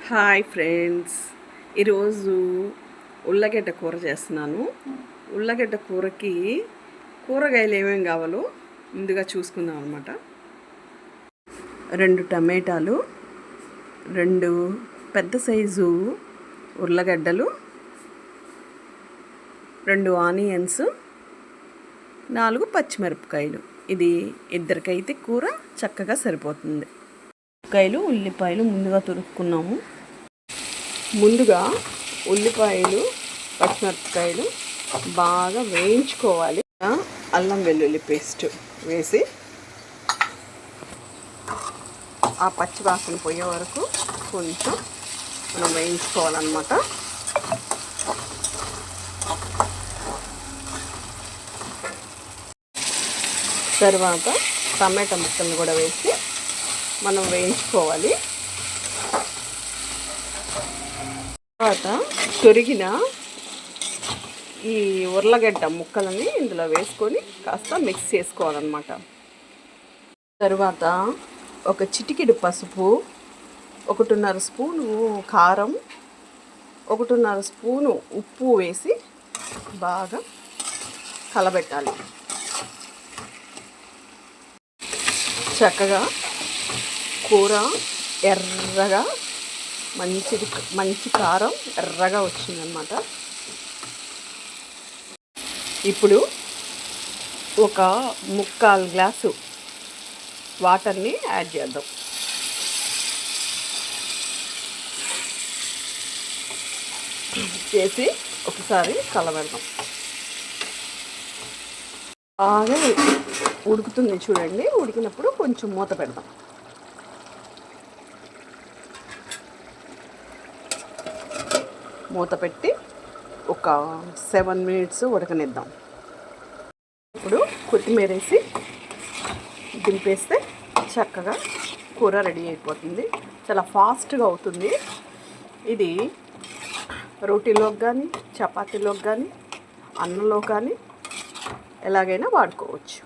Hi friends, ఈరోజు ఉల్లగడ్డ కూర చేస్తున్నాను. ఉల్లగడ్డ కూరకి కూరగాయలు ఏమేమి కావాలో ముందుగా చూసుకుందాం అనమాట. 2 టమాటాలు, 2 పెద్ద సైజు ఉల్లగడ్డలు, 2 ఆనియన్స్, 4 పచ్చిమిరపకాయలు. ఇది ఇద్దరికైతే కూర చక్కగా సరిపోతుంది. ఉల్లిపాయలు ముందుగా తురుక్కున్నాము. ముందుగా ఉల్లిపాయలు పచ్చిమిరపకాయలు బాగా వేయించుకోవాలి. అల్లం వెల్లుల్లి పేస్ట్ వేసి ఆ పచ్చి వాసన పోయే వరకు కొంచెం మనం వేయించుకోవాలన్నమాట. తర్వాత టమాటా ముక్కలను కూడా వేసి మనం వేయించుకోవాలి. తర్వాత తొరిగిన ఈ ఉర్లగడ్డ ముక్కలని ఇందులో వేసుకొని కాస్త మిక్స్ చేసుకోవాలన్నమాట. తర్వాత ఒక చిటికెడు పసుపు, 1.5 స్పూను కారం, 1.5 స్పూను ఉప్పు వేసి బాగా కలబెట్టాలి. చక్కగా కూర ఎర్రగా మంచి కారం ఎర్రగా వచ్చిందనమాట. ఇప్పుడు ఒక 3/4 గ్లాసు వాటర్ని యాడ్ చేద్దాం. చేసి ఒకసారి కలబెడదాం. బాగా ఉడుకుతుంది చూడండి. ఉడికినప్పుడు కొంచెం మూత పెడదాం. మూత పెట్టి ఒక 7 మినిట్స్ ఉడకనిద్దాం. ఇప్పుడు కొత్తిమీర వేసి దింపేస్తే చక్కగా కూర రెడీ అయిపోతుంది. చాలా ఫాస్ట్గా అవుతుంది. ఇది రోటీలోకి కానీ, చపాతీలోకి కానీ, అన్నంలో కానీ ఎలాగైనా వాడుకోవచ్చు.